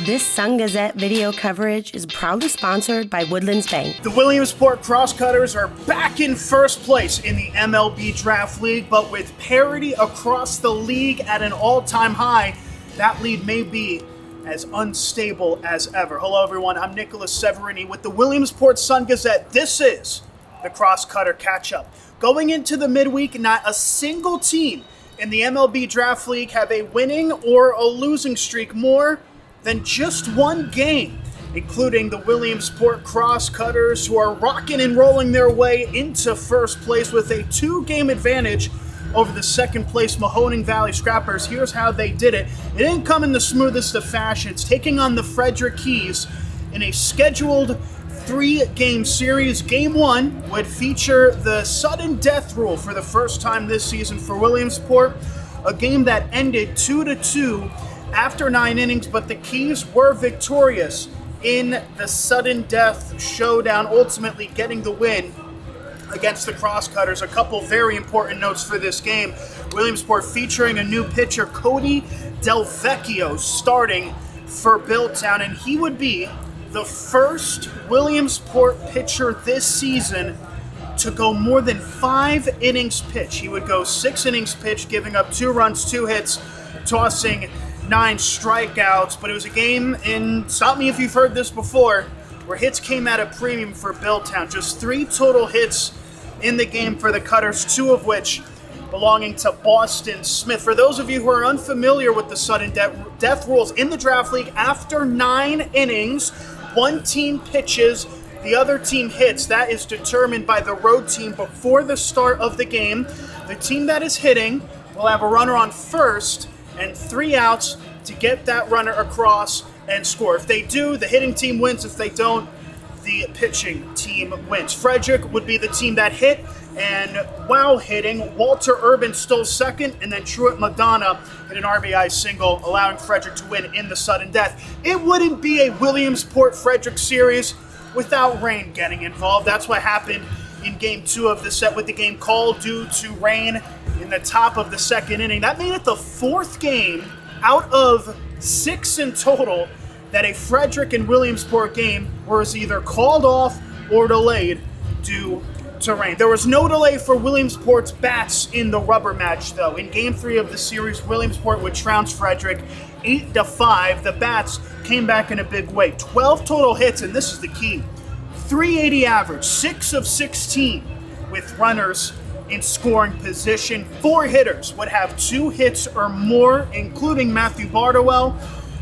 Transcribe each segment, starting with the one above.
This Sun-Gazette video coverage is proudly sponsored by Woodlands Bank. The Williamsport Crosscutters are back in first place in the MLB Draft League, but with parity across the league at an all-time high, that lead may be as unstable as ever. Hello everyone, I'm Nicolas Severini with the Williamsport Sun-Gazette. This is the Crosscutter Catch Up. Going into the midweek, not a single team in the MLB Draft League have a winning or a losing streak more than just one game, including the Williamsport Crosscutters, who are rocking and rolling their way into first place with a 2-game advantage over the second place Mahoning Valley Scrappers. Here's how they did it. It didn't come in the smoothest of fashions, taking on the Frederick Keys in a scheduled 3-game series. Game 1 would feature the sudden death rule for the first time this season for Williamsport, a game that ended 2-2 after 9 innings, but the Keys were victorious in the sudden death showdown, ultimately getting the win against the Crosscutters. A couple very important notes for this game. Williamsport featuring a new pitcher, Cody Del Vecchio, starting for Billtown, and he would be the first Williamsport pitcher this season to go more than 5 innings pitched. He would go 6 innings pitched, giving up 2 runs, 2 hits, tossing 9 strikeouts. But it was a game, and stop me if you've heard this before, where hits came at a premium for Billtown. Just 3 total hits in the game for the Cutters, 2 of which belonging to Boston Smith. For those of you who are unfamiliar with the sudden death rules in the draft league, after 9 innings, one team pitches, the other team hits. That is determined by the road team before the start of the game. The team that is hitting will have a runner on first and 3 outs to get that runner across and score. If they do, the hitting team wins. If they don't, the pitching team wins. Frederick would be the team that hit, and while hitting, Walter Urban stole second, and then Truett Madonna hit an RBI single, allowing Frederick to win in the sudden death. It wouldn't be a Williamsport-Frederick series without rain getting involved. That's what happened in Game 2 of the set, with the game called due to rain in the top of the second inning. That made it the 4th game out of 6 in total that a Frederick and Williamsport game was either called off or delayed due to rain. There was no delay for Williamsport's bats in the rubber match, though. In Game 3 of the series, Williamsport would trounce Frederick 8-5. The bats came back in a big way. 12 total hits, and this is the key. 380 average, 6 of 16 with runners in scoring position. 4 hitters would have 2 hits or more, including Matthew Bardowell,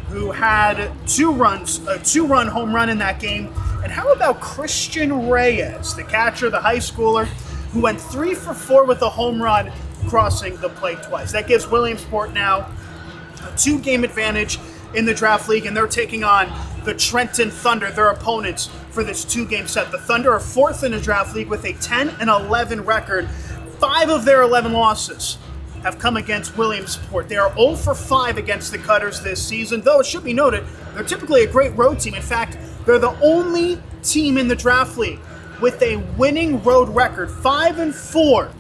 who had 2 runs, a 2-run home run in that game. And how about Christian Reyes, the catcher, the high schooler, who went 3 for 4 with a home run, crossing the plate twice. That gives Williamsport now a 2-game advantage in the draft league, and they're taking on the Trenton Thunder, their opponents, for this 2-game set. The Thunder are 4th in the draft league with a 10-11 record. 5 of their 11 losses have come against Williamsport. They are 0 for 5 against the Cutters this season, though it should be noted, they're typically a great road team. In fact, they're the only team in the draft league with a winning road record, 5-4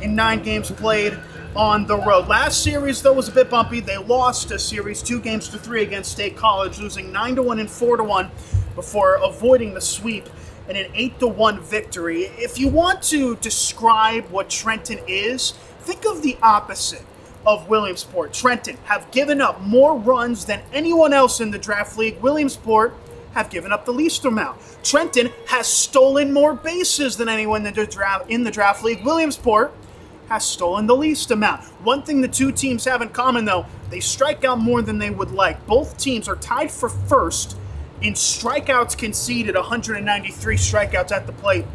in 9 games played on the road. Last series, though, was a bit bumpy. They lost a series 2-3 against State College, losing 9-1 and 4-1 before avoiding the sweep in an 8-1 victory. If you want to describe what Trenton is, think of the opposite of Williamsport. Trenton have given up more runs than anyone else in the draft league. Williamsport have given up the least amount. Trenton has stolen more bases than anyone in the draft league. Williamsport has stolen the least amount. One thing the 2 teams have in common, though, they strike out more than they would like. Both teams are tied for first in strikeouts conceded, 193 strikeouts at the plate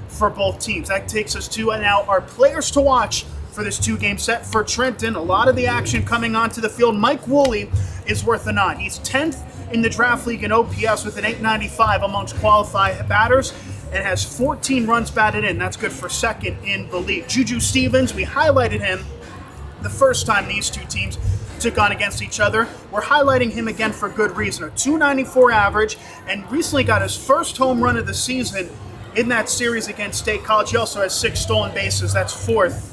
for both teams. That takes us to now our players to watch for this 2-game set. For Trenton, a lot of the action coming onto the field. Mike Woolley is worth a nod. He's 10th in the draft league in OPS with an 895 amongst qualified batters, and has 14 runs batted in. That's good for 2nd in the league. Juju Stevens, we highlighted him the first time these 2 teams took on against each other. We're highlighting him again for good reason. A 294 average, and recently got his first home run of the season in that series against State College. He also has 6 stolen bases. That's 4th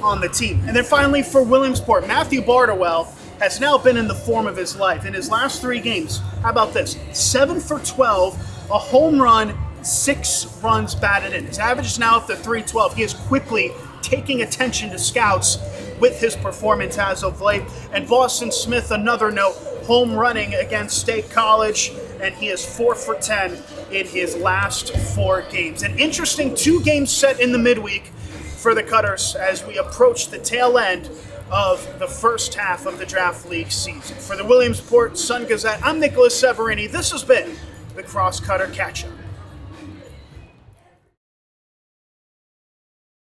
on the team. And then finally for Williamsport, Matthew Bardowell has now been in the form of his life. In his last 3 games, how about this? 7 for 12, a home run, 6 runs batted in. His average is now up to .312. He is quickly taking attention to scouts with his performance as of late. And Boston Smith, another note, home running against State College, and he is 4 for 10 in his last 4 games. An interesting 2 games set in the midweek for the Cutters as we approach the tail end of the first half of the Draft League season. For the Williamsport Sun-Gazette, I'm Nicolas Severini. This has been the Crosscutter Catch Up.